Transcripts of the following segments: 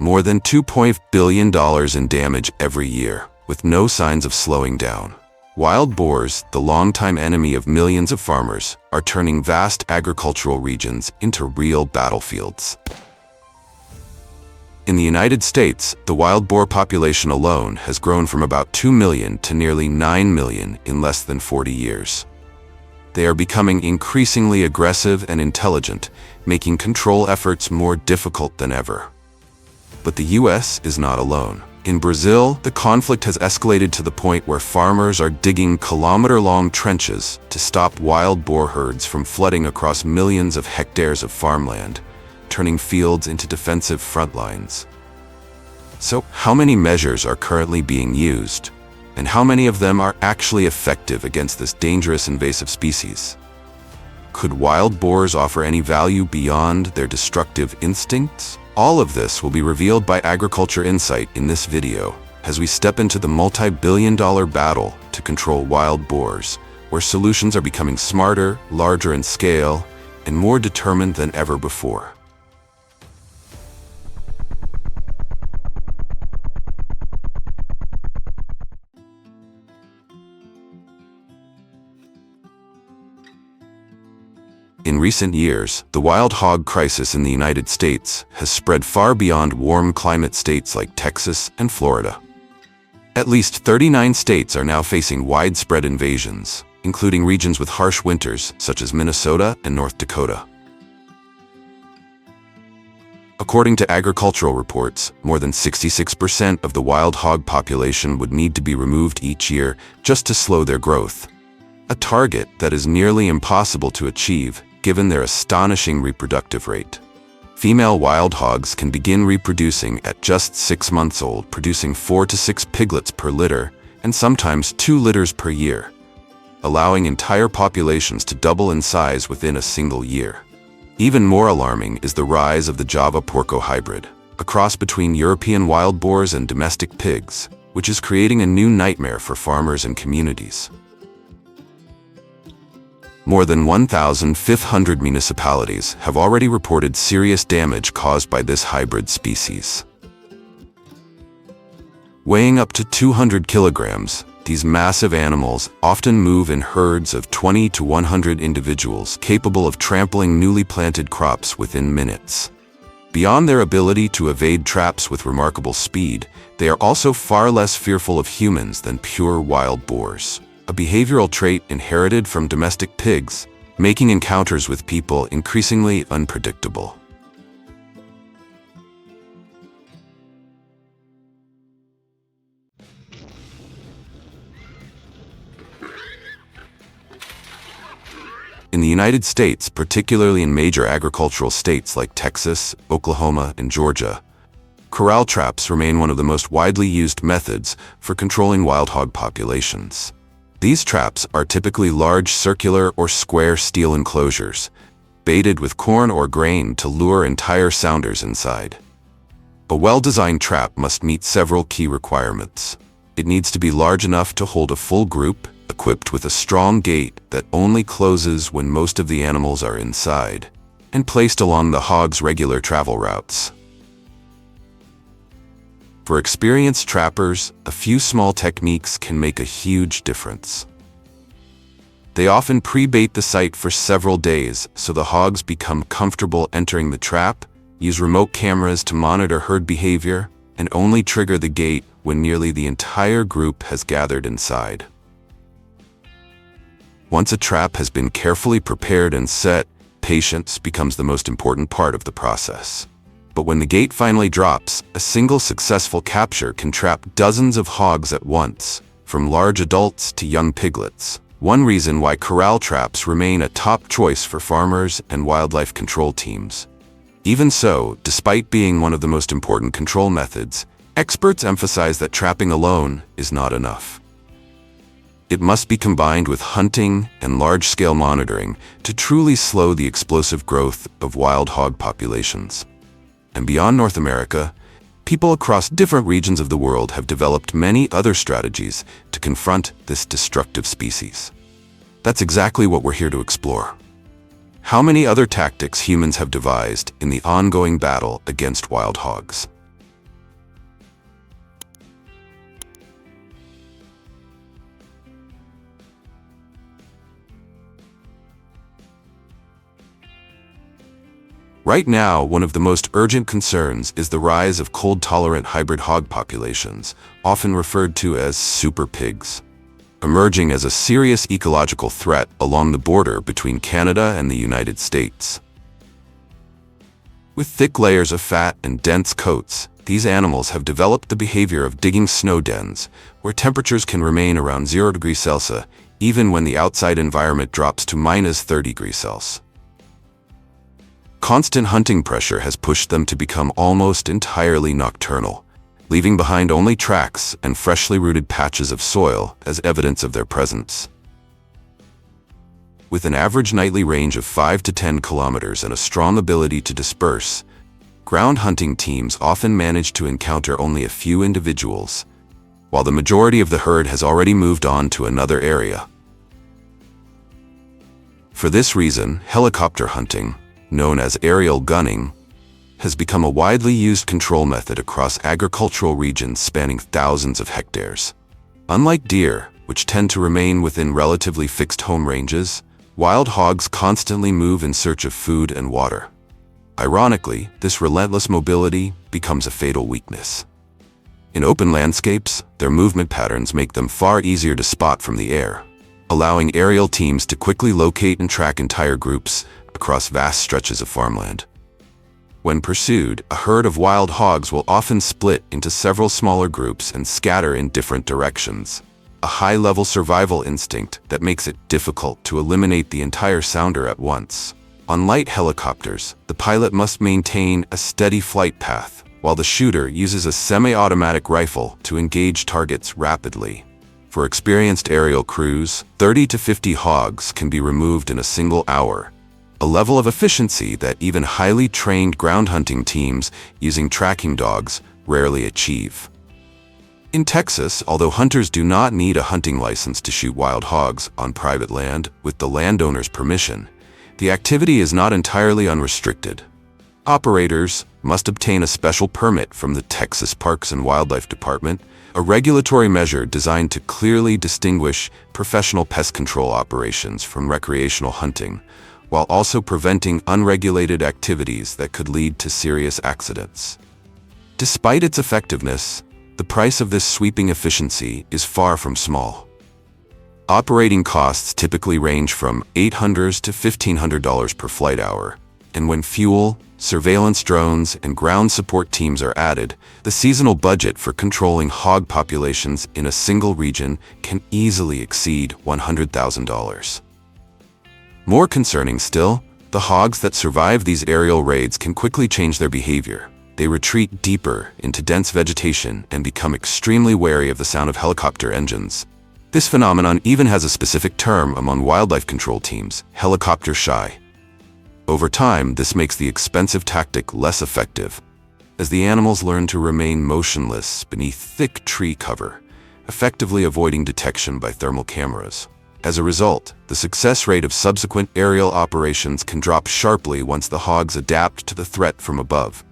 more than $2 billion in damage every year, with no signs of slowing down. Wild boars, the longtime enemy of millions of farmers, are turning vast agricultural regions into real battlefields. In the United States, the wild boar population alone has grown from about 2 million to nearly 9 million in less than 40 years. They are becoming increasingly aggressive and intelligent, making control efforts more difficult than ever. But the US is not alone. In Brazil, the conflict has escalated to the point where farmers are digging kilometer-long trenches to stop wild boar herds from flooding across millions of hectares of farmland, turning fields into defensive front lines. So, how many measures are currently being used? And how many of them are actually effective against this dangerous invasive species? Could wild boars offer any value beyond their destructive instincts? All of this will be revealed by Agriculture Insight in this video, as we step into the multi-billion-dollar battle to control wild boars, where solutions are becoming smarter, larger in scale, and more determined than ever before. In recent years, the wild hog crisis in the United States has spread far beyond warm climate states like Texas and Florida. At least 39 states are now facing widespread invasions, including regions with harsh winters such as Minnesota and North Dakota. According to agricultural reports, more than 66% of the wild hog population would need to be removed each year just to slow their growth, a target that is nearly impossible to achieve given their astonishing reproductive rate. Female wild hogs can begin reproducing at just 6 months old, producing 4 to 6 piglets per litter and sometimes 2 litters per year, allowing entire populations to double in size within a single year. Even more alarming is the rise of the Java Porco hybrid, a cross between European wild boars and domestic pigs, which is creating a new nightmare for farmers and communities. More than 1,500 municipalities have already reported serious damage caused by this hybrid species. Weighing up to 200 kilograms, these massive animals often move in herds of 20 to 100 individuals, capable of trampling newly planted crops within minutes. Beyond their ability to evade traps with remarkable speed, they are also far less fearful of humans than pure wild boars, a behavioral trait inherited from domestic pigs, making encounters with people increasingly unpredictable. In the United States, particularly in major agricultural states like Texas, Oklahoma, and Georgia, corral traps remain one of the most widely used methods for controlling wild hog populations. These traps are typically large circular or square steel enclosures, baited with corn or grain to lure entire sounders inside. A well-designed trap must meet several key requirements. It needs to be large enough to hold a full group, equipped with a strong gate that only closes when most of the animals are inside, and placed along the hog's regular travel routes. For experienced trappers, a few small techniques can make a huge difference. They often pre-bait the site for several days so the hogs become comfortable entering the trap, use remote cameras to monitor herd behavior, and only trigger the gate when nearly the entire group has gathered inside. Once a trap has been carefully prepared and set, patience becomes the most important part of the process. But when the gate finally drops, a single successful capture can trap dozens of hogs at once, from large adults to young piglets. One reason why corral traps remain a top choice for farmers and wildlife control teams. Even so, despite being one of the most important control methods, experts emphasize that trapping alone is not enough. It must be combined with hunting and large-scale monitoring to truly slow the explosive growth of wild hog populations. And beyond North America, people across different regions of the world have developed many other strategies to confront this destructive species. That's exactly what we're here to explore. How many other tactics humans have devised in the ongoing battle against wild hogs? Right now, one of the most urgent concerns is the rise of cold-tolerant hybrid hog populations, often referred to as super pigs, emerging as a serious ecological threat along the border between Canada and the United States. With thick layers of fat and dense coats, these animals have developed the behavior of digging snow dens, where temperatures can remain around 0 degrees Celsius, even when the outside environment drops to minus 30 degrees Celsius. Constant hunting pressure has pushed them to become almost entirely nocturnal, leaving behind only tracks and freshly rooted patches of soil as evidence of their presence. With an average nightly range of 5 to 10 kilometers and a strong ability to disperse, ground hunting teams often manage to encounter only a few individuals, while the majority of the herd has already moved on to another area. For this reason, helicopter hunting, known as aerial gunning, has become a widely used control method across agricultural regions spanning thousands of hectares. Unlike deer, which tend to remain within relatively fixed home ranges, wild hogs constantly move in search of food and water. Ironically, this relentless mobility becomes a fatal weakness. In open landscapes, their movement patterns make them far easier to spot from the air, allowing aerial teams to quickly locate and track entire groups across vast stretches of farmland. When pursued, a herd of wild hogs will often split into several smaller groups and scatter in different directions, a high-level survival instinct that makes it difficult to eliminate the entire sounder at once. On light helicopters, the pilot must maintain a steady flight path, while the shooter uses a semi-automatic rifle to engage targets rapidly. For experienced aerial crews, 30 to 50 hogs can be removed in a single hour, a level of efficiency that even highly trained ground hunting teams using tracking dogs rarely achieve. In Texas, although hunters do not need a hunting license to shoot wild hogs on private land with the landowner's permission, the activity is not entirely unrestricted. Operators must obtain a special permit from the Texas Parks and Wildlife Department, a regulatory measure designed to clearly distinguish professional pest control operations from recreational hunting, while also preventing unregulated activities that could lead to serious accidents. Despite its effectiveness, the price of this sweeping efficiency is far from small. Operating costs typically range from $800 to $1,500 per flight hour, and when fuel, surveillance drones, and ground support teams are added, the seasonal budget for controlling hog populations in a single region can easily exceed $100,000. More concerning still, the hogs that survive these aerial raids can quickly change their behavior. They retreat deeper into dense vegetation and become extremely wary of the sound of helicopter engines. This phenomenon even has a specific term among wildlife control teams: helicopter shy. Over time, this makes the expensive tactic less effective, as the animals learn to remain motionless beneath thick tree cover, effectively avoiding detection by thermal cameras. As a result, the success rate of subsequent aerial operations can drop sharply once the hogs adapt to the threat from above.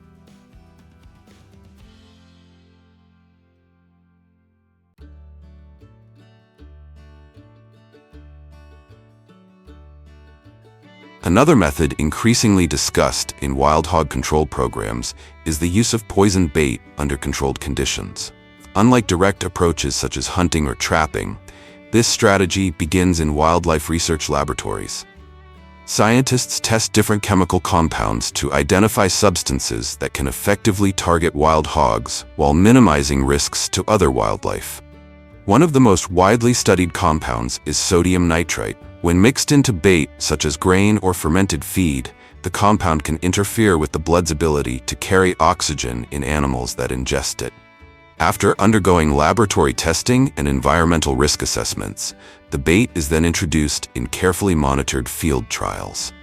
Another method increasingly discussed in wild hog control programs is the use of poison bait under controlled conditions. Unlike direct approaches such as hunting or trapping, this strategy begins in wildlife research laboratories. Scientists test different chemical compounds to identify substances that can effectively target wild hogs while minimizing risks to other wildlife. One of the most widely studied compounds is sodium nitrite. When mixed into bait, such as grain or fermented feed, the compound can interfere with the blood's ability to carry oxygen in animals that ingest it. After undergoing laboratory testing and environmental risk assessments, the bait is then introduced in carefully monitored field trials.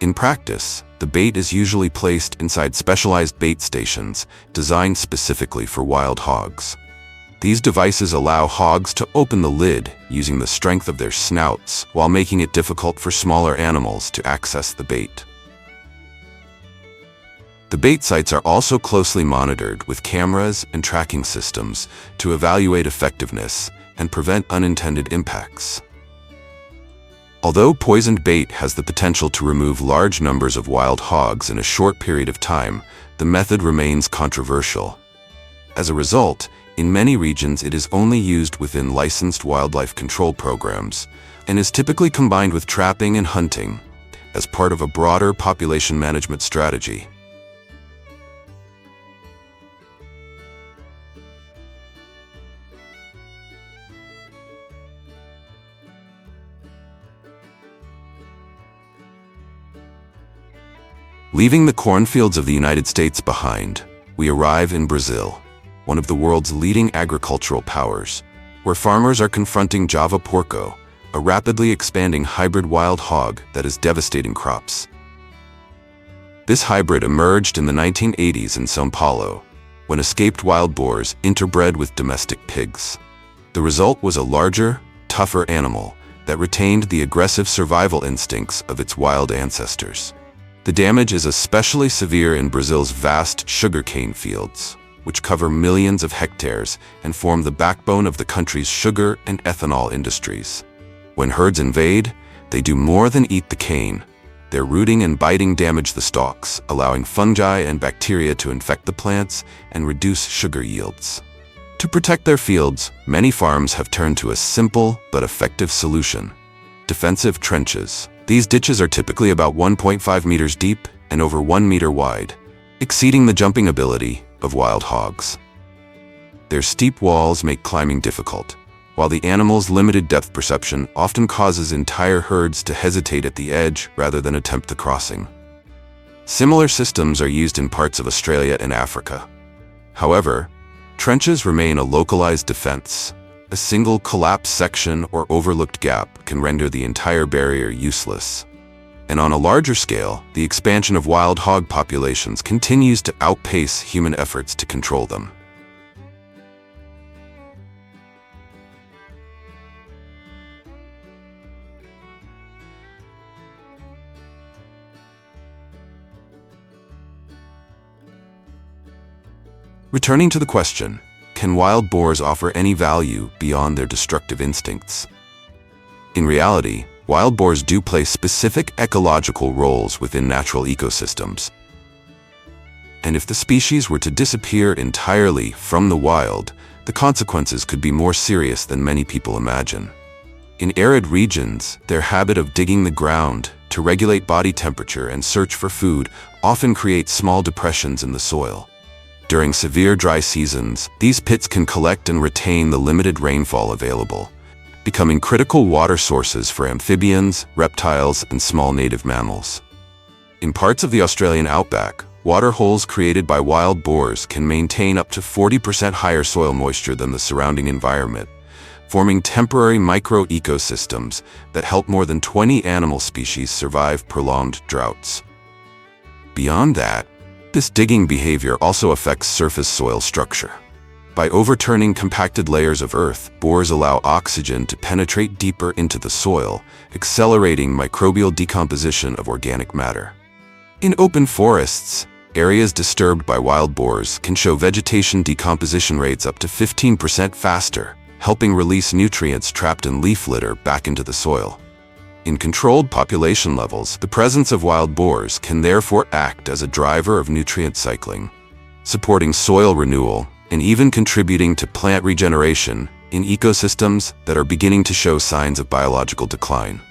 In practice, the bait is usually placed inside specialized bait stations designed specifically for wild hogs. These devices allow hogs to open the lid using the strength of their snouts while making it difficult for smaller animals to access the bait. The bait sites are also closely monitored with cameras and tracking systems to evaluate effectiveness and prevent unintended impacts. Although poisoned bait has the potential to remove large numbers of wild hogs in a short period of time, the method remains controversial. As a result, in many regions it is only used within licensed wildlife control programs and is typically combined with trapping and hunting as part of a broader population management strategy. Leaving the cornfields of the United States behind, we arrive in Brazil, one of the world's leading agricultural powers, where farmers are confronting Java porco, a rapidly expanding hybrid wild hog that is devastating crops. This hybrid emerged in the 1980s in São Paulo, when escaped wild boars interbred with domestic pigs. The result was a larger, tougher animal that retained the aggressive survival instincts of its wild ancestors. The damage is especially severe in Brazil's vast sugarcane fields, which cover millions of hectares and form the backbone of the country's sugar and ethanol industries. When herds invade, they do more than eat the cane. Their rooting and biting damage the stalks, allowing fungi and bacteria to infect the plants and reduce sugar yields. To protect their fields, many farms have turned to a simple but effective solution: defensive trenches. These ditches are typically about 1.5 meters deep and over 1 meter wide, exceeding the jumping ability of wild hogs. Their steep walls make climbing difficult, while the animal's limited depth perception often causes entire herds to hesitate at the edge rather than attempt the crossing. Similar systems are used in parts of Australia and Africa. However, trenches remain a localized defense. A single collapsed section or overlooked gap can render the entire barrier useless. And on a larger scale, the expansion of wild hog populations continues to outpace human efforts to control them. Returning to the question, can wild boars offer any value beyond their destructive instincts? In reality, wild boars do play specific ecological roles within natural ecosystems. And if the species were to disappear entirely from the wild, the consequences could be more serious than many people imagine. In arid regions, their habit of digging the ground to regulate body temperature and search for food often creates small depressions in the soil. During severe dry seasons, these pits can collect and retain the limited rainfall available, becoming critical water sources for amphibians, reptiles, and small native mammals. In parts of the Australian outback, water holes created by wild boars can maintain up to 40% higher soil moisture than the surrounding environment, forming temporary micro-ecosystems that help more than 20 animal species survive prolonged droughts. Beyond that, this digging behavior also affects surface soil structure. By overturning compacted layers of earth, boars allow oxygen to penetrate deeper into the soil, accelerating microbial decomposition of organic matter. In open forests, areas disturbed by wild boars can show vegetation decomposition rates up to 15% faster, helping release nutrients trapped in leaf litter back into the soil. In controlled population levels, the presence of wild boars can therefore act as a driver of nutrient cycling, supporting soil renewal and even contributing to plant regeneration in ecosystems that are beginning to show signs of biological decline.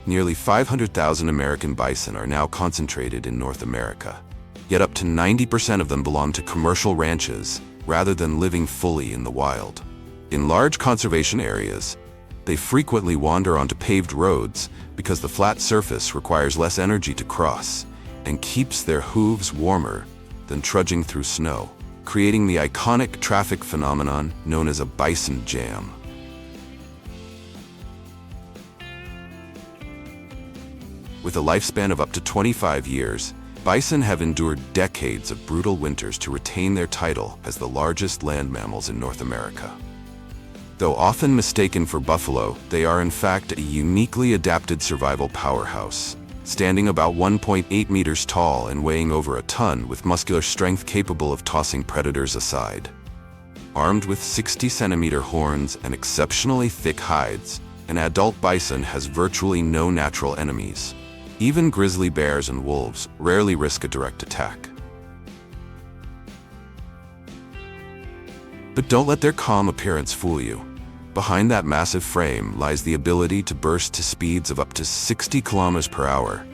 Nearly 500,000 American bison are now concentrated in North America. Yet up to 90% of them belong to commercial ranches rather than living fully in the wild. In large conservation areas, they frequently wander onto paved roads because the flat surface requires less energy to cross and keeps their hooves warmer than trudging through snow, creating the iconic traffic phenomenon known as a bison jam. With a lifespan of up to 25 years, bison have endured decades of brutal winters to retain their title as the largest land mammals in North America. Though often mistaken for buffalo, they are in fact a uniquely adapted survival powerhouse, standing about 1.8 meters tall and weighing over a ton with muscular strength capable of tossing predators aside. Armed with 60-centimeter horns and exceptionally thick hides, an adult bison has virtually no natural enemies. Even grizzly bears and wolves rarely risk a direct attack. But don't let their calm appearance fool you. Behind that massive frame lies the ability to burst to speeds of up to 60 kilometers per hour,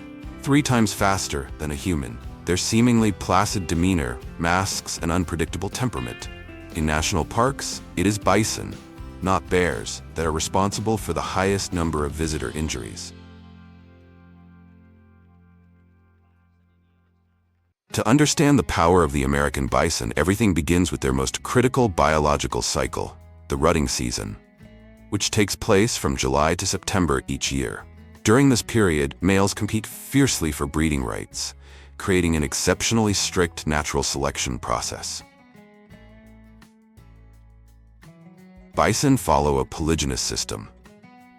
3 times faster than a human. Their seemingly placid demeanor masks an unpredictable temperament. In national parks, it is bison, not bears, that are responsible for the highest number of visitor injuries. To understand the power of the American bison, everything begins with their most critical biological cycle, the rutting season, which takes place from July to September each year. During this period, males compete fiercely for breeding rights, creating an exceptionally strict natural selection process. Bison follow a polygynous system.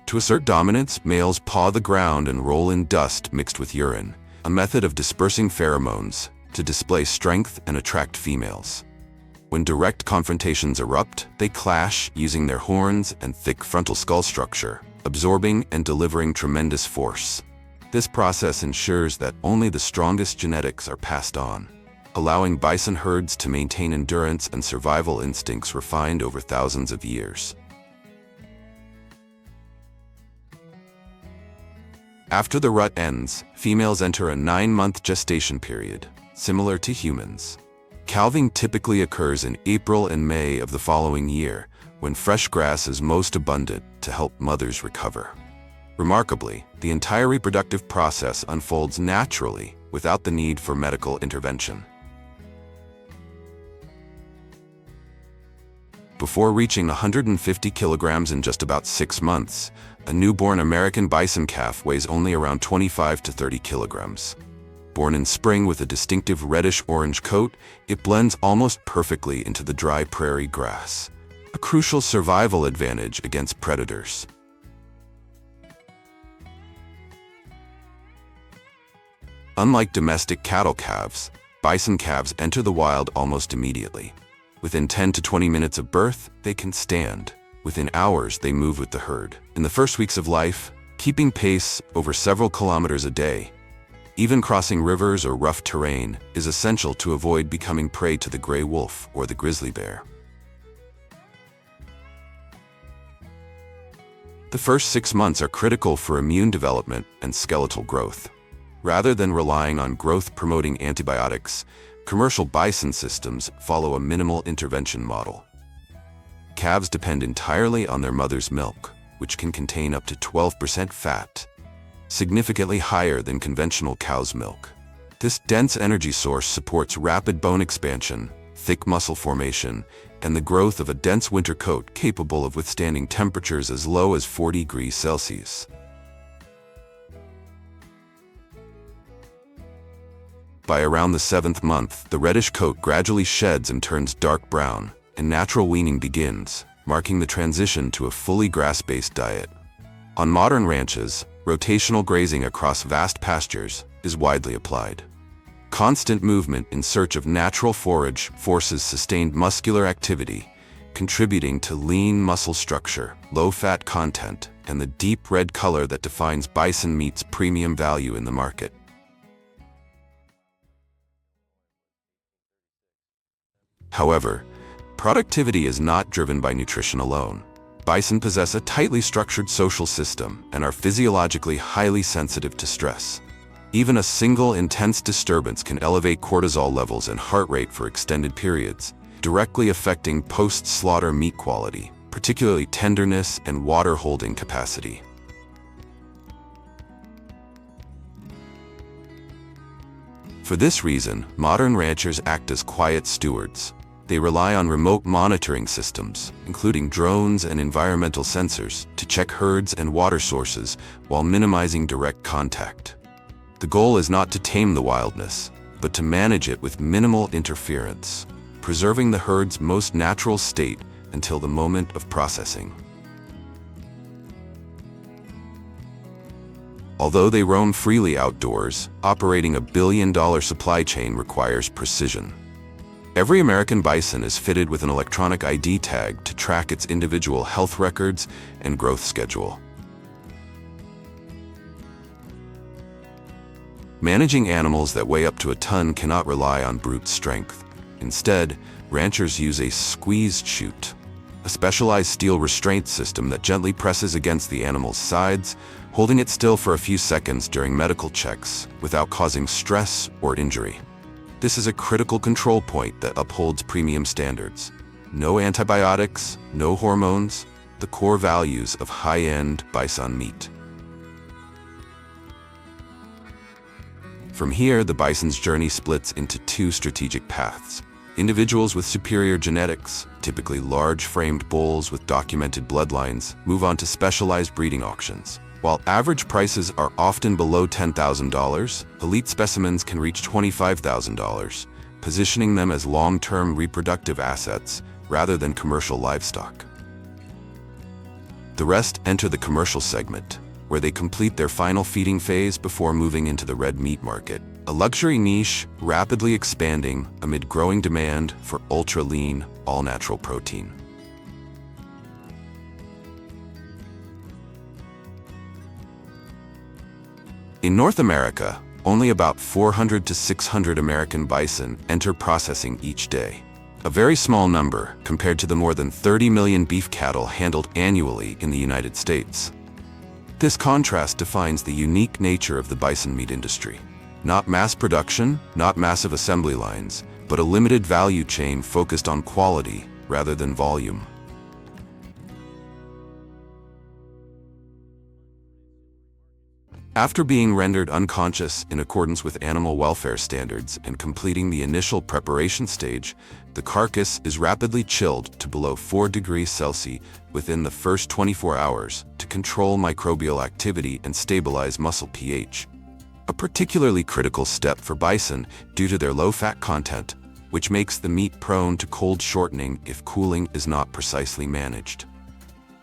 To assert dominance, males paw the ground and roll in dust mixed with urine, a method of dispersing pheromones to display strength and attract females. When direct confrontations erupt, they clash using their horns and thick frontal skull structure, absorbing and delivering tremendous force. This process ensures that only the strongest genetics are passed on, allowing bison herds to maintain endurance and survival instincts refined over thousands of years. After the rut ends, females enter a 9-month gestation period, similar to humans. Calving typically occurs in April and May of the following year, when fresh grass is most abundant to help mothers recover. Remarkably, the entire reproductive process unfolds naturally without the need for medical intervention. Before reaching 150 kilograms in just about 6 months, a newborn American bison calf weighs only around 25 to 30 kilograms. Born in spring with a distinctive reddish-orange coat, it blends almost perfectly into the dry prairie grass, a crucial survival advantage against predators. Unlike domestic cattle calves, bison calves enter the wild almost immediately. Within 10 to 20 minutes of birth, they can stand. Within hours, they move with the herd. In the first weeks of life, keeping pace over several kilometers a day, even crossing rivers or rough terrain, is essential to avoid becoming prey to the gray wolf or the grizzly bear. The first 6 months are critical for immune development and skeletal growth. Rather than relying on growth-promoting antibiotics, commercial bison systems follow a minimal intervention model. Calves depend entirely on their mother's milk, which can contain up to 12% fat, significantly higher than conventional cow's milk. This dense energy source supports rapid bone expansion, thick muscle formation, and the growth of a dense winter coat capable of withstanding temperatures as low as 40 degrees Celsius. By around the 7th month, the reddish coat gradually sheds and turns dark brown, and natural weaning begins, marking the transition to a fully grass-based diet. On modern ranches, rotational grazing across vast pastures is widely applied. Constant movement in search of natural forage forces sustained muscular activity, contributing to lean muscle structure, low fat content, and the deep red color that defines bison meat's premium value in the market. However, productivity is not driven by nutrition alone. Bison possess a tightly structured social system and are physiologically highly sensitive to stress. Even a single intense disturbance can elevate cortisol levels and heart rate for extended periods, directly affecting post-slaughter meat quality, particularly tenderness and water-holding capacity. For this reason, modern ranchers act as quiet stewards. They rely on remote monitoring systems, including drones and environmental sensors, to check herds and water sources while minimizing direct contact. The goal is not to tame the wildness, but to manage it with minimal interference, preserving the herd's most natural state until the moment of processing. Although they roam freely outdoors, operating a billion-dollar supply chain requires precision. Every American bison is fitted with an electronic ID tag to track its individual health records and growth schedule. Managing animals that weigh up to a ton cannot rely on brute strength. Instead, ranchers use a squeezed chute, a specialized steel restraint system that gently presses against the animal's sides, holding it still for a few seconds during medical checks without causing stress or injury. This is a critical control point that upholds premium standards. No antibiotics, no hormones, the core values of high-end bison meat. From here, the bison's journey splits into two strategic paths. Individuals with superior genetics, typically large-framed bulls with documented bloodlines, move on to specialized breeding auctions. While average prices are often below $10,000, elite specimens can reach $25,000, positioning them as long-term reproductive assets rather than commercial livestock. The rest enter the commercial segment, where they complete their final feeding phase before moving into the red meat market, a luxury niche rapidly expanding amid growing demand for ultra-lean, all-natural protein. In North America, only about 400 to 600 American bison enter processing each day. A very small number compared to the more than 30 million beef cattle handled annually in the United States. This contrast defines the unique nature of the bison meat industry. Not mass production, not massive assembly lines, but a limited value chain focused on quality rather than volume. After being rendered unconscious in accordance with animal welfare standards and completing the initial preparation stage, the carcass is rapidly chilled to below 4 degrees Celsius within the first 24 hours to control microbial activity and stabilize muscle pH. A particularly critical step for bison due to their low fat content, which makes the meat prone to cold shortening if cooling is not precisely managed.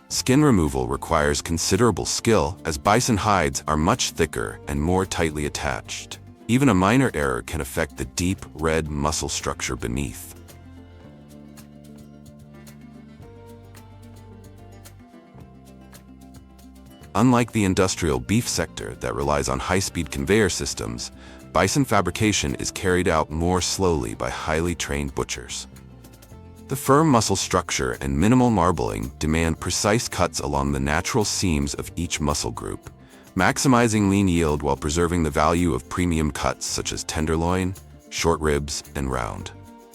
Skin removal requires considerable skill, as bison hides are much thicker and more tightly attached. Even a minor error can affect the deep red muscle structure beneath. Unlike the industrial beef sector that relies on high-speed conveyor systems, bison fabrication is carried out more slowly by highly trained butchers. The firm muscle structure and minimal marbling demand precise cuts along the natural seams of each muscle group, maximizing lean yield while preserving the value of premium cuts such as tenderloin, short ribs, and round.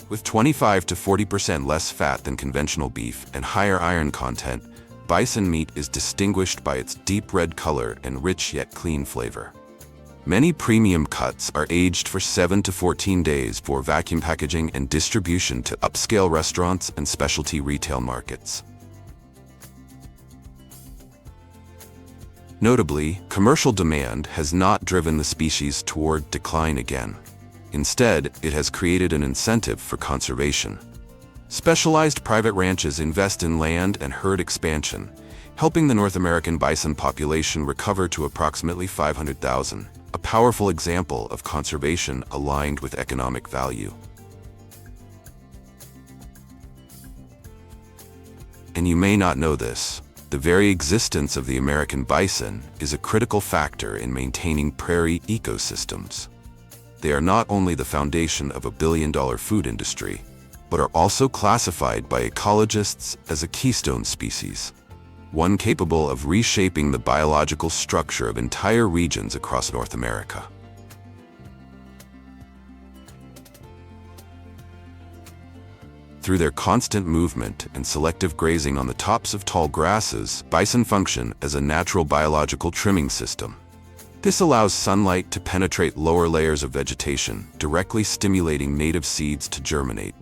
With 25 to 40% less fat than conventional beef and higher iron content, bison meat is distinguished by its deep red color and rich yet clean flavor. Many premium cuts are aged for 7 to 14 days for vacuum packaging and distribution to upscale restaurants and specialty retail markets. Notably, commercial demand has not driven the species toward decline again. Instead, it has created an incentive for conservation. Specialized private ranches invest in land and herd expansion, helping the North American bison population recover to approximately 500,000. A powerful example of conservation aligned with economic value. And you may not know this, the very existence of the American bison is a critical factor in maintaining prairie ecosystems. They are not only the foundation of a billion-dollar food industry, but are also classified by ecologists as a keystone species, one capable of reshaping the biological structure of entire regions across North America. Through their constant movement and selective grazing on the tops of tall grasses, bison function as a natural biological trimming system. This allows sunlight to penetrate lower layers of vegetation, directly stimulating native seeds to germinate.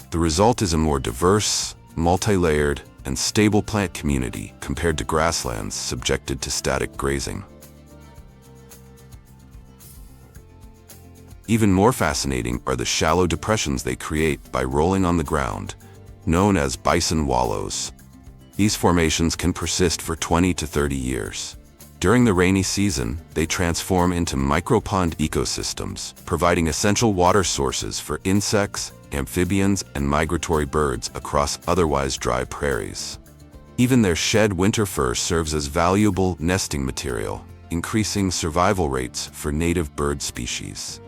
The result is a more diverse, multi-layered, and stable plant community compared to grasslands subjected to static grazing. Even more fascinating are the shallow depressions they create by rolling on the ground, known as bison wallows. These formations can persist for 20 to 30 years. During the rainy season, they transform into micropond ecosystems, providing essential water sources for insects, amphibians, and migratory birds across otherwise dry prairies. Even their shed winter fur serves as valuable nesting material, increasing survival rates for native bird species.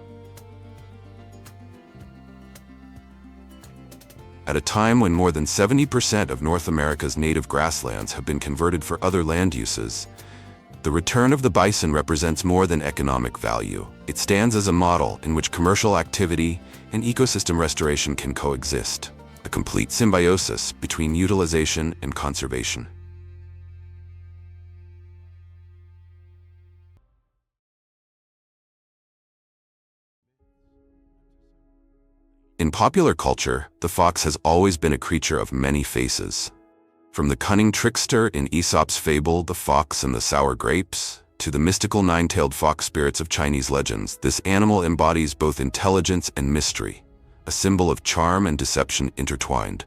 At a time when more than 70% of North America's native grasslands have been converted for other land uses, the return of the bison represents more than economic value. It stands as a model in which commercial activity and ecosystem restoration can coexist, a complete symbiosis between utilization and conservation. In popular culture, the fox has always been a creature of many faces. From the cunning trickster in Aesop's fable, The Fox and the Sour Grapes, to the mystical nine-tailed fox spirits of Chinese legends, this animal embodies both intelligence and mystery, a symbol of charm and deception intertwined.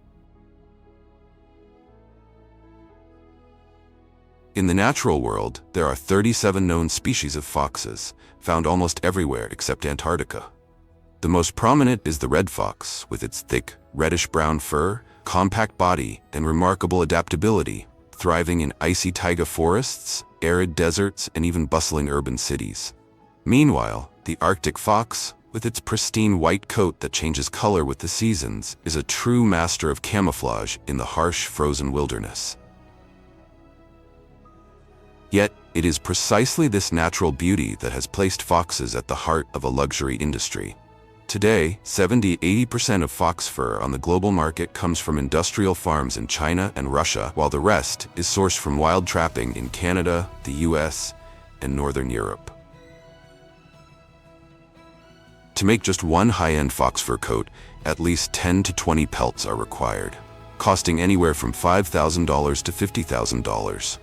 In the natural world, there are 37 known species of foxes, found almost everywhere except Antarctica. The most prominent is the red fox, with its thick, reddish-brown fur, compact body, and remarkable adaptability, thriving in icy taiga forests, arid deserts, and even bustling urban cities. Meanwhile, the Arctic fox, with its pristine white coat that changes color with the seasons, is a true master of camouflage in the harsh, frozen wilderness. Yet, it is precisely this natural beauty that has placed foxes at the heart of a luxury industry. Today, 70–80% of fox fur on the global market comes from industrial farms in China and Russia, while the rest is sourced from wild trapping in Canada, the US, and Northern Europe. To make just one high-end fox fur coat, at least 10 to 20 pelts are required, costing anywhere from $5,000 to $50,000.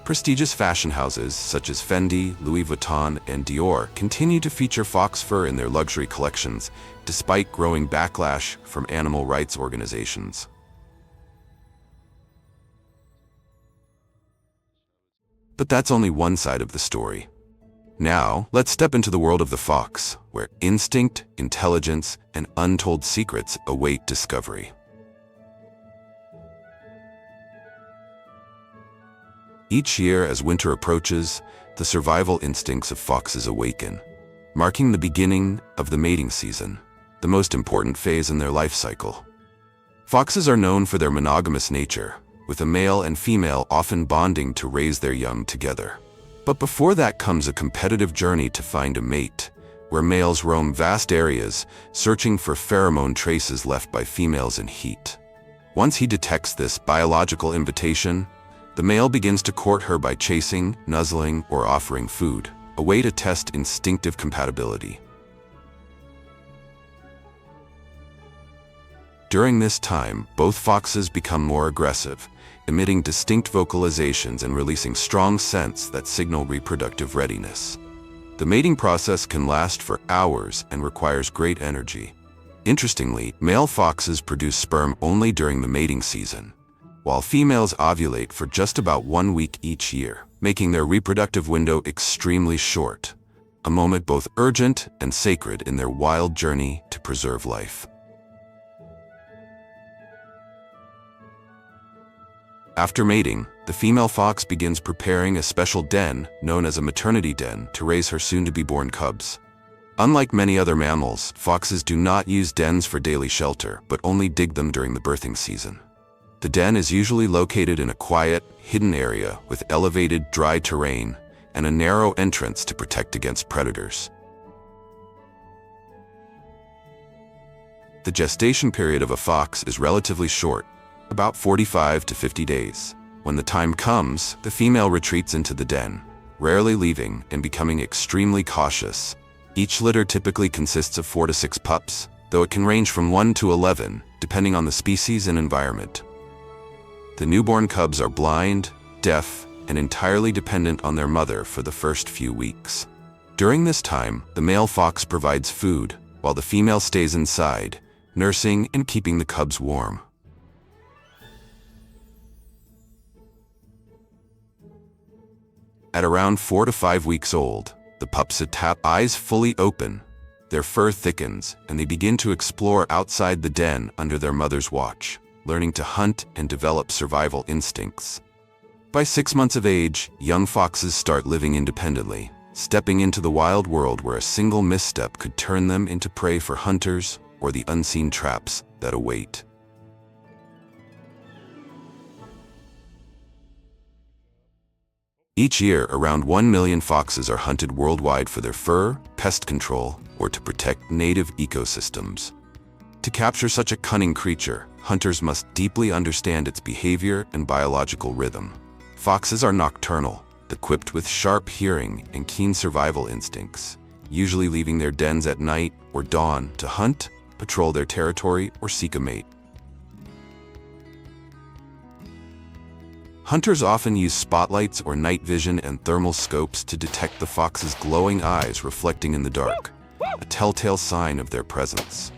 Prestigious fashion houses such as Fendi, Louis Vuitton, and Dior continue to feature fox fur in their luxury collections, despite growing backlash from animal rights organizations. But that's only one side of the story. Now, let's step into the world of the fox, where instinct, intelligence, and untold secrets await discovery. Each year, as winter approaches, the survival instincts of foxes awaken, marking the beginning of the mating season, the most important phase in their life cycle. Foxes are known for their monogamous nature, with a male and female often bonding to raise their young together. But before that comes a competitive journey to find a mate, where males roam vast areas, searching for pheromone traces left by females in heat. Once he detects this biological invitation, the male begins to court her by chasing, nuzzling, or offering food, a way to test instinctive compatibility. During this time, both foxes become more aggressive, emitting distinct vocalizations and releasing strong scents that signal reproductive readiness. The mating process can last for hours and requires great energy. Interestingly, male foxes produce sperm only during the mating season, while females ovulate for just about 1 week each year, making their reproductive window extremely short, a moment both urgent and sacred in their wild journey to preserve life. After mating, the female fox begins preparing a special den, known as a maternity den, to raise her soon-to-be-born cubs. Unlike many other mammals, foxes do not use dens for daily shelter, but only dig them during the birthing season. The den is usually located in a quiet, hidden area with elevated, dry terrain and a narrow entrance to protect against predators. The gestation period of a fox is relatively short, about 45 to 50 days. When the time comes, the female retreats into the den, rarely leaving and becoming extremely cautious. Each litter typically consists of 4 to 6 pups, though it can range from 1 to 11, depending on the species and environment. The newborn cubs are blind, deaf, and entirely dependent on their mother for the first few weeks. During this time, the male fox provides food, while the female stays inside, nursing and keeping the cubs warm. At around 4 to 5 weeks old, the pups tap eyes fully open, their fur thickens, and they begin to explore outside the den under their mother's watch, learning to hunt and develop survival instincts. By 6 months of age, young foxes start living independently, stepping into the wild world where a single misstep could turn them into prey for hunters or the unseen traps that await. Each year, around 1 million foxes are hunted worldwide for their fur, pest control, or to protect native ecosystems. To capture such a cunning creature, hunters must deeply understand its behavior and biological rhythm. Foxes are nocturnal, equipped with sharp hearing and keen survival instincts, usually leaving their dens at night or dawn to hunt, patrol their territory, or seek a mate. Hunters often use spotlights or night vision and thermal scopes to detect the fox's glowing eyes reflecting in the dark, a telltale sign of their presence.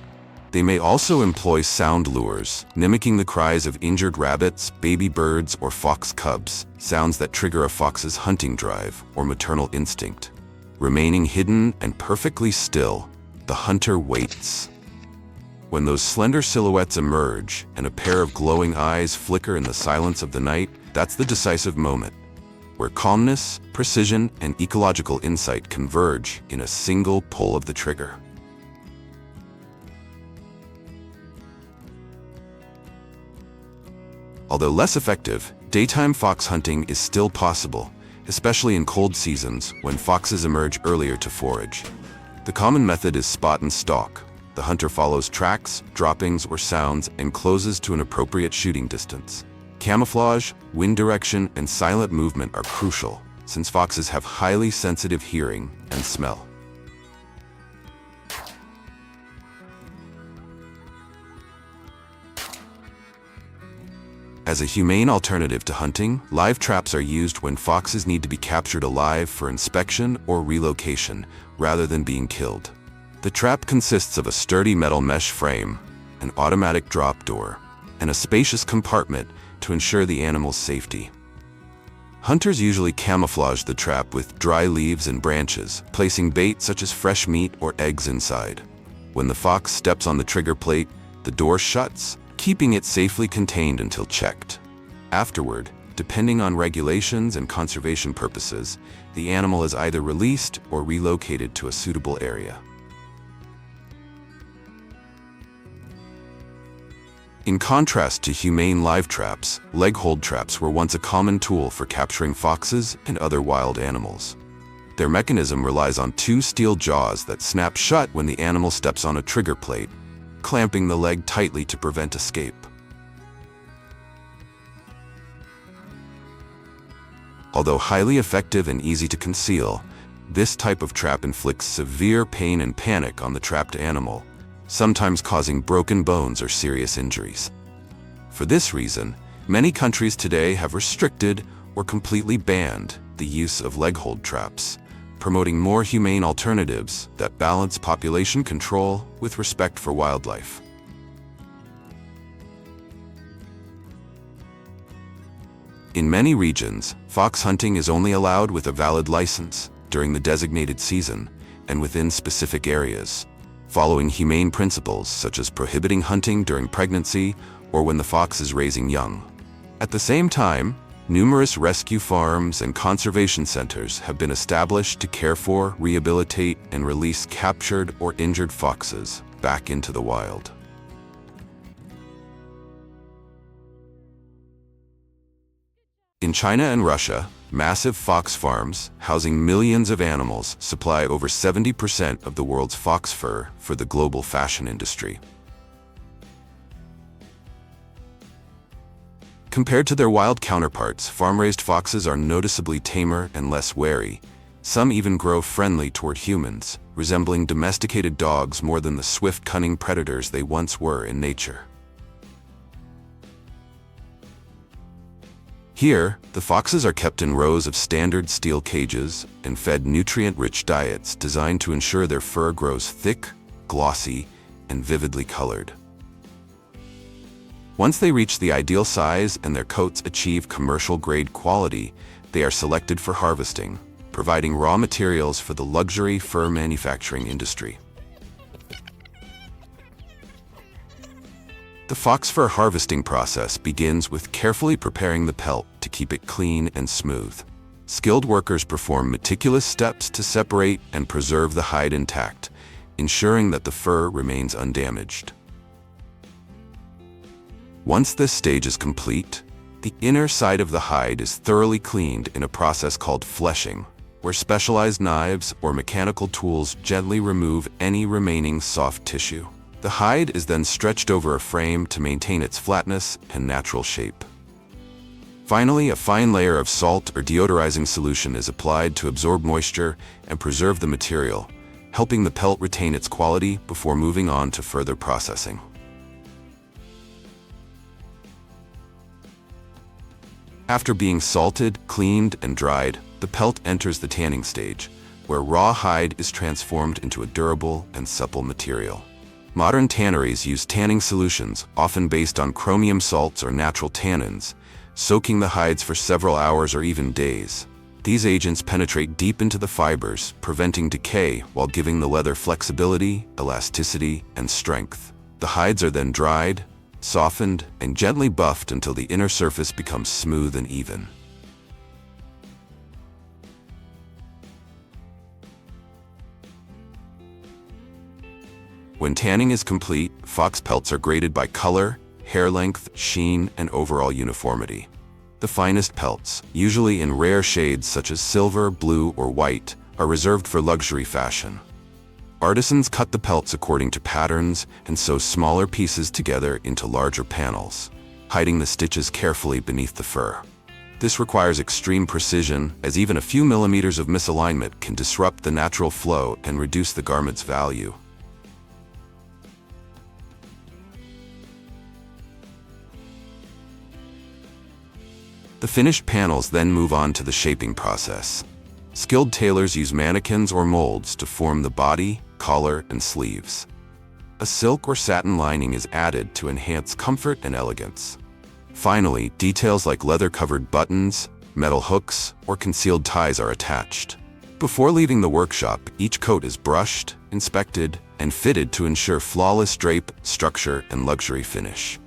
They may also employ sound lures, mimicking the cries of injured rabbits, baby birds, or fox cubs, sounds that trigger a fox's hunting drive or maternal instinct. Remaining hidden and perfectly still, the hunter waits. When those slender silhouettes emerge and a pair of glowing eyes flicker in the silence of the night, that's the decisive moment, where calmness, precision, and ecological insight converge in a single pull of the trigger. Although less effective, daytime fox hunting is still possible, especially in cold seasons when foxes emerge earlier to forage. The common method is spot and stalk. The hunter follows tracks, droppings, or sounds and closes to an appropriate shooting distance. Camouflage, wind direction, and silent movement are crucial, since foxes have highly sensitive hearing and smell. As a humane alternative to hunting, live traps are used when foxes need to be captured alive for inspection or relocation, rather than being killed. The trap consists of a sturdy metal mesh frame, an automatic drop door, and a spacious compartment to ensure the animal's safety. Hunters usually camouflage the trap with dry leaves and branches, placing bait such as fresh meat or eggs inside. When the fox steps on the trigger plate, the door shuts, keeping it safely contained until checked. Afterward, depending on regulations and conservation purposes, the animal is either released or relocated to a suitable area. In contrast to humane live traps, leg-hold traps were once a common tool for capturing foxes and other wild animals. Their mechanism relies on 2 steel jaws that snap shut when the animal steps on a trigger plate, clamping the leg tightly to prevent escape. Although highly effective and easy to conceal, this type of trap inflicts severe pain and panic on the trapped animal, sometimes causing broken bones or serious injuries. For this reason, many countries today have restricted or completely banned the use of leg-hold traps, promoting more humane alternatives that balance population control with respect for wildlife. In many regions, fox hunting is only allowed with a valid license during the designated season and within specific areas, following humane principles such as prohibiting hunting during pregnancy or when the fox is raising young. At the same time, numerous rescue farms and conservation centers have been established to care for, rehabilitate, and release captured or injured foxes back into the wild. In China and Russia, massive fox farms, housing millions of animals, supply over 70% of the world's fox fur for the global fashion industry. Compared to their wild counterparts, farm-raised foxes are noticeably tamer and less wary. Some even grow friendly toward humans, resembling domesticated dogs more than the swift, cunning predators they once were in nature. Here, the foxes are kept in rows of standard steel cages and fed nutrient-rich diets designed to ensure their fur grows thick, glossy, and vividly colored. Once they reach the ideal size and their coats achieve commercial-grade quality, they are selected for harvesting, providing raw materials for the luxury fur manufacturing industry. The fox fur harvesting process begins with carefully preparing the pelt to keep it clean and smooth. Skilled workers perform meticulous steps to separate and preserve the hide intact, ensuring that the fur remains undamaged. Once this stage is complete, the inner side of the hide is thoroughly cleaned in a process called fleshing, where specialized knives or mechanical tools gently remove any remaining soft tissue. The hide is then stretched over a frame to maintain its flatness and natural shape. Finally, a fine layer of salt or deodorizing solution is applied to absorb moisture and preserve the material, helping the pelt retain its quality before moving on to further processing. After being salted, cleaned, and dried, the pelt enters the tanning stage, where raw hide is transformed into a durable and supple material. Modern tanneries use tanning solutions, often based on chromium salts or natural tannins, soaking the hides for several hours or even days. These agents penetrate deep into the fibers, preventing decay while giving the leather flexibility, elasticity, and strength. The hides are then dried, softened, and gently buffed until the inner surface becomes smooth and even. When tanning is complete, fox pelts are graded by color, hair length, sheen, and overall uniformity. The finest pelts, usually in rare shades such as silver, blue, or white, are reserved for luxury fashion. Artisans cut the pelts according to patterns and sew smaller pieces together into larger panels, hiding the stitches carefully beneath the fur. This requires extreme precision, as even a few millimeters of misalignment can disrupt the natural flow and reduce the garment's value. The finished panels then move on to the shaping process. Skilled tailors use mannequins or molds to form the body, collar, and sleeves. A silk or satin lining is added to enhance comfort and elegance. Finally, details like leather-covered buttons, metal hooks, or concealed ties are attached. Before leaving the workshop, each coat is brushed, inspected, and fitted to ensure flawless drape, structure, and luxury finish.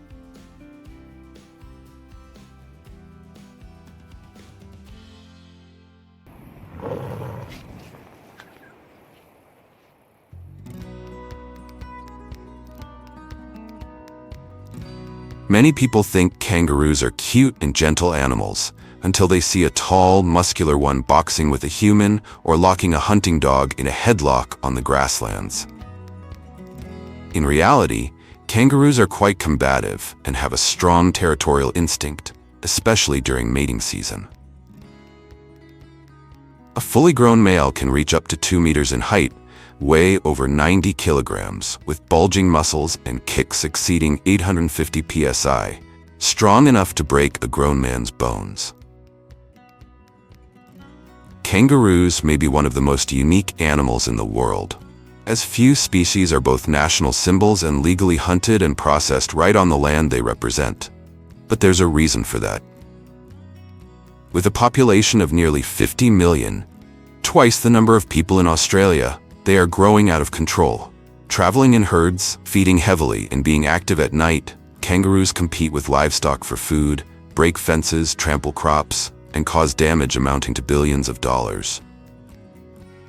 Many people think kangaroos are cute and gentle animals, until they see a tall, muscular one boxing with a human or locking a hunting dog in a headlock on the grasslands. In reality, kangaroos are quite combative and have a strong territorial instinct, especially during mating season. A fully grown male can reach up to 2 meters in height, weigh over 90 kilograms, with bulging muscles and kicks exceeding 850 psi, strong enough to break a grown man's bones. Kangaroos may be one of the most unique animals in the world, as few species are both national symbols and legally hunted and processed right on the land they represent. But there's a reason for that. With a population of nearly 50 million, twice the number of people in Australia, they are growing out of control. Traveling in herds, feeding heavily, and being active at night, kangaroos compete with livestock for food, break fences, trample crops, and cause damage amounting to billions of dollars.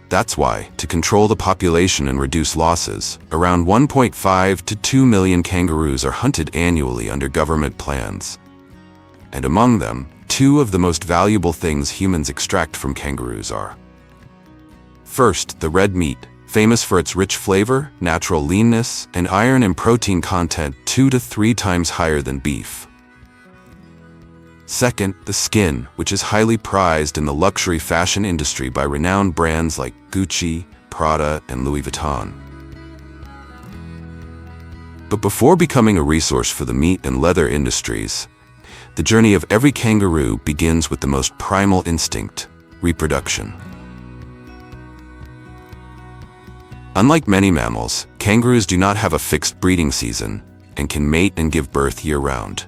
That's why, to control the population and reduce losses, around 1.5 to 2 million kangaroos are hunted annually under government plans. And among them, 2 of the most valuable things humans extract from kangaroos are: first, the red meat, famous for its rich flavor, natural leanness, and iron and protein content 2 to 3 times higher than beef. Second, the skin, which is highly prized in the luxury fashion industry by renowned brands like Gucci, Prada, and Louis Vuitton. But before becoming a resource for the meat and leather industries, the journey of every kangaroo begins with the most primal instinct: reproduction. Unlike many mammals, kangaroos do not have a fixed breeding season and can mate and give birth year-round.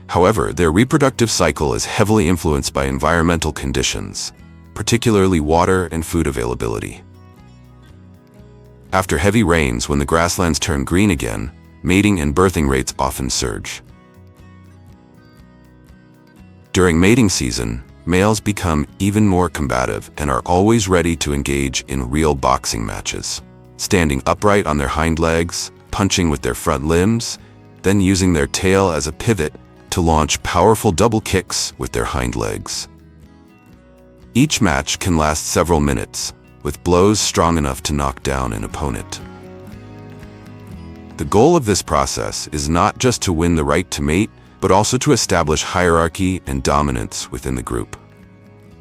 However, their reproductive cycle is heavily influenced by environmental conditions, particularly water and food availability. After heavy rains, when the grasslands turn green again, mating and birthing rates often surge. During mating season, males become even more combative and are always ready to engage in real boxing matches, standing upright on their hind legs, punching with their front limbs, then using their tail as a pivot to launch powerful double kicks with their hind legs. Each match can last several minutes, with blows strong enough to knock down an opponent. The goal of this process is not just to win the right to mate, but also to establish hierarchy and dominance within the group.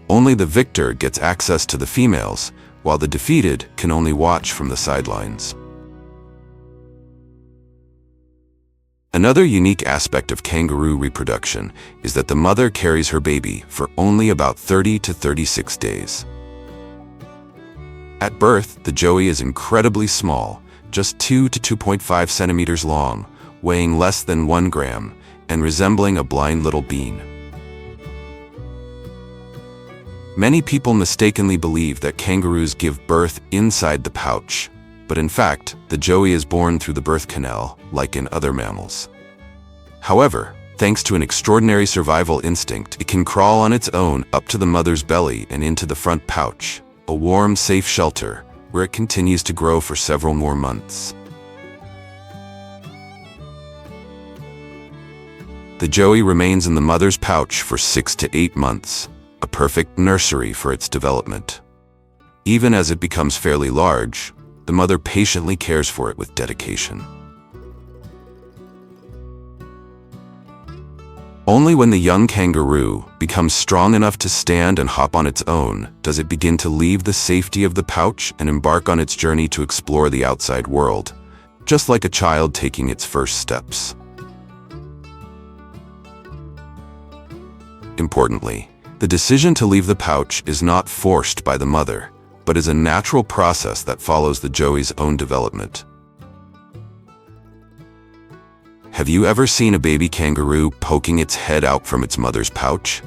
Only the victor gets access to the females, while the defeated can only watch from the sidelines. Another unique aspect of kangaroo reproduction is that the mother carries her baby for only about 30 to 36 days. At birth, the joey is incredibly small, just 2 to 2.5 centimeters long, weighing less than 1 gram, and resembling a blind little bean. Many people mistakenly believe that kangaroos give birth inside the pouch, but in fact, the joey is born through the birth canal, like in other mammals. However, thanks to an extraordinary survival instinct, it can crawl on its own up to the mother's belly and into the front pouch, a warm, safe shelter where it continues to grow for several more months. The joey remains in the mother's pouch for 6 to 8 months, a perfect nursery for its development. Even as it becomes fairly large, the mother patiently cares for it with dedication. Only when the young kangaroo becomes strong enough to stand and hop on its own does it begin to leave the safety of the pouch and embark on its journey to explore the outside world, just like a child taking its first steps. Importantly, the decision to leave the pouch is not forced by the mother, but is a natural process that follows the joey's own development. Have you ever seen a baby kangaroo poking its head out from its mother's pouch?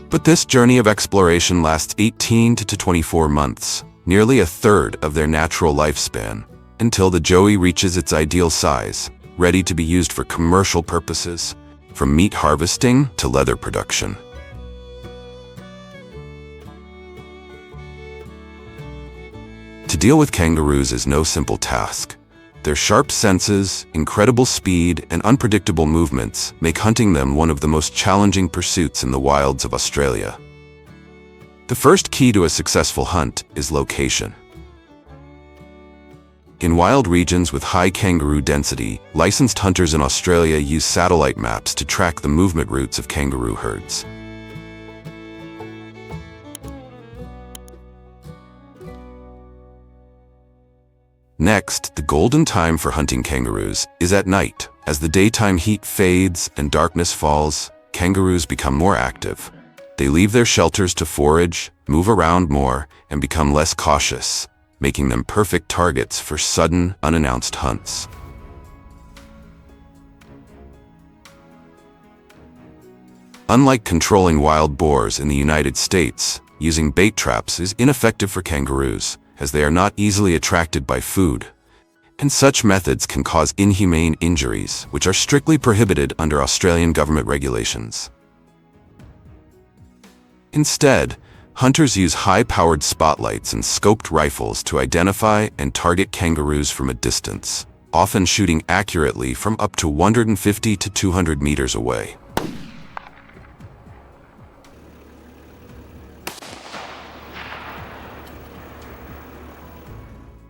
But this journey of exploration lasts 18 to 24 months, nearly a third of their natural lifespan, until the joey reaches its ideal size, ready to be used for commercial purposes, from meat harvesting to leather production. To deal with kangaroos is no simple task. Their sharp senses, incredible speed, and unpredictable movements make hunting them one of the most challenging pursuits in the wilds of Australia. The first key to a successful hunt is location. In wild regions with high kangaroo density, licensed hunters in Australia use satellite maps to track the movement routes of kangaroo herds. Next, the golden time for hunting kangaroos is at night. As the daytime heat fades and darkness falls, kangaroos become more active. They leave their shelters to forage, move around more, and become less cautious, making them perfect targets for sudden, unannounced hunts. Unlike controlling wild boars in the United States, using bait traps is ineffective for kangaroos, as they are not easily attracted by food, and such methods can cause inhumane injuries, which are strictly prohibited under Australian government regulations. Instead, hunters use high-powered spotlights and scoped rifles to identify and target kangaroos from a distance, often shooting accurately from up to 150 to 200 meters away.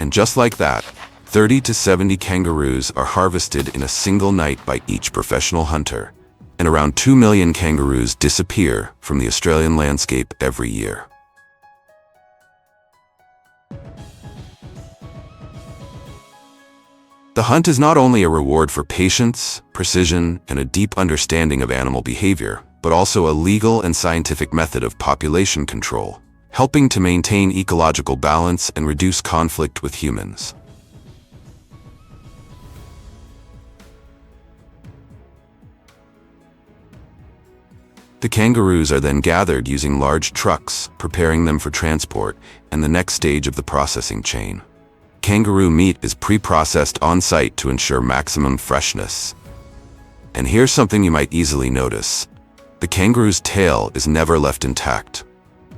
And just like that, 30 to 70 kangaroos are harvested in a single night by each professional hunter, and around 2 million kangaroos disappear from the Australian landscape every year. The hunt is not only a reward for patience, precision, and a deep understanding of animal behavior, but also a legal and scientific method of population control, helping to maintain ecological balance and reduce conflict with humans. The kangaroos are then gathered using large trucks, preparing them for transport and the next stage of the processing chain. Kangaroo meat is pre-processed on-site to ensure maximum freshness. And here's something you might easily notice. The kangaroo's tail is never left intact.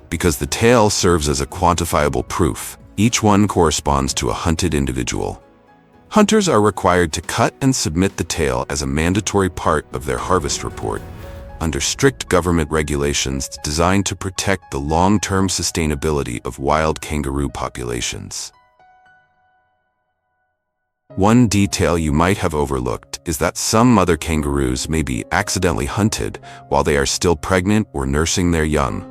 Because the tail serves as a quantifiable proof, each one corresponds to a hunted individual. Hunters are required to cut and submit the tail as a mandatory part of their harvest report, under strict government regulations designed to protect the long-term sustainability of wild kangaroo populations. One detail you might have overlooked is that some mother kangaroos may be accidentally hunted while they are still pregnant or nursing their young.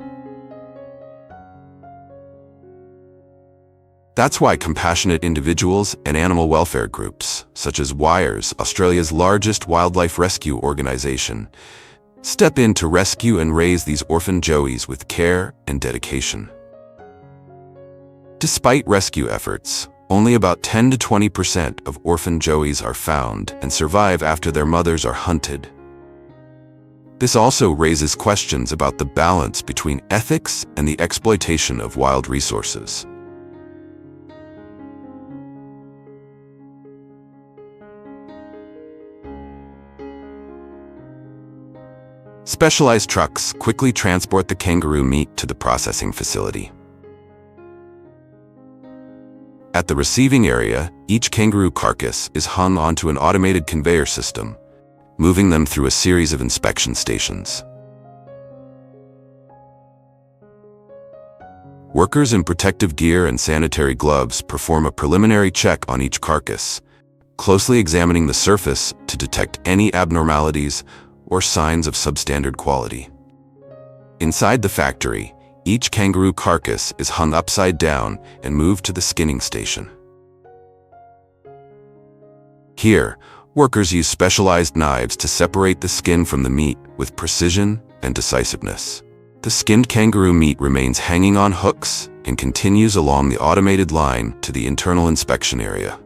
That's why compassionate individuals and animal welfare groups, such as WIRES, Australia's largest wildlife rescue organization, step in to rescue and raise these orphan joeys with care and dedication. Despite rescue efforts, only about 10 to 20% of orphan joeys are found and survive after their mothers are hunted. This also raises questions about the balance between ethics and the exploitation of wild resources. Specialized trucks quickly transport the kangaroo meat to the processing facility. At the receiving area, each kangaroo carcass is hung onto an automated conveyor system, moving them through a series of inspection stations. Workers in protective gear and sanitary gloves perform a preliminary check on each carcass, closely examining the surface to detect any abnormalities or signs of substandard quality. Inside the factory, each kangaroo carcass is hung upside down and moved to the skinning station. Here, workers use specialized knives to separate the skin from the meat with precision and decisiveness. The skinned kangaroo meat remains hanging on hooks and continues along the automated line to the internal inspection area.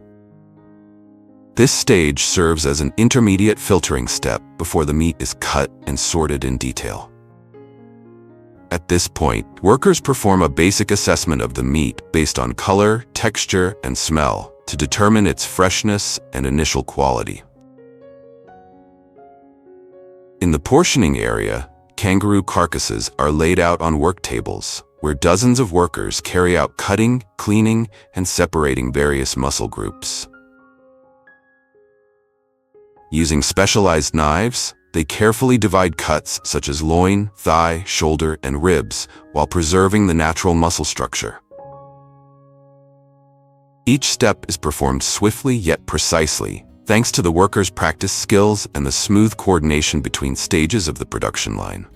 This stage serves as an intermediate filtering step before the meat is cut and sorted in detail. At this point, workers perform a basic assessment of the meat based on color, texture, and smell to determine its freshness and initial quality. In the portioning area, kangaroo carcasses are laid out on work tables, where dozens of workers carry out cutting, cleaning, and separating various muscle groups. Using specialized knives, they carefully divide cuts such as loin, thigh, shoulder, and ribs while preserving the natural muscle structure. Each step is performed swiftly yet precisely, thanks to the workers' practice skills and the smooth coordination between stages of the production line.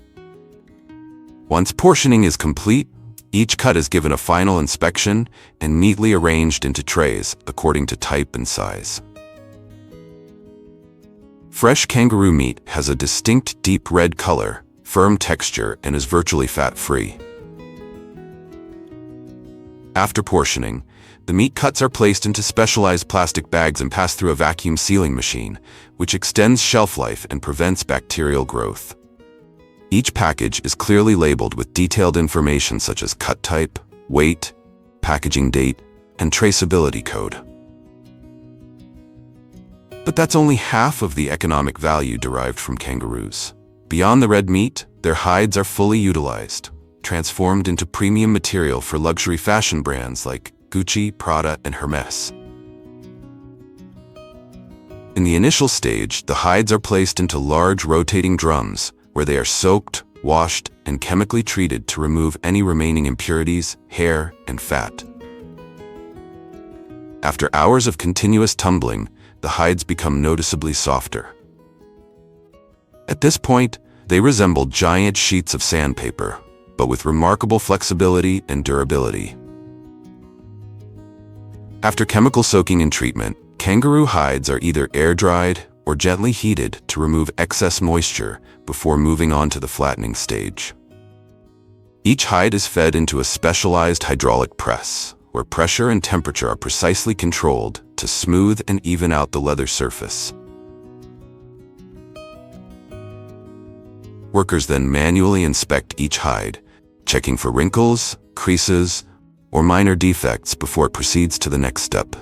Once portioning is complete, each cut is given a final inspection and neatly arranged into trays according to type and size. Fresh kangaroo meat has a distinct deep red color, firm texture, and is virtually fat-free. After portioning, the meat cuts are placed into specialized plastic bags and passed through a vacuum sealing machine, which extends shelf life and prevents bacterial growth. Each package is clearly labeled with detailed information such as cut type, weight, packaging date, and traceability code. But that's only half of the economic value derived from kangaroos. Beyond the red meat, their hides are fully utilized, transformed into premium material for luxury fashion brands like Gucci, Prada, and Hermes. In the initial stage, the hides are placed into large rotating drums, where they are soaked, washed, and chemically treated to remove any remaining impurities, hair, and fat. After hours of continuous tumbling, the hides become noticeably softer. At this point, they resemble giant sheets of sandpaper, but with remarkable flexibility and durability. After chemical soaking and treatment, kangaroo hides are either air-dried or gently heated to remove excess moisture before moving on to the flattening stage. Each hide is fed into a specialized hydraulic press, where pressure and temperature are precisely controlled to smooth and even out the leather surface. Workers then manually inspect each hide, checking for wrinkles, creases, or minor defects before it proceeds to the next step.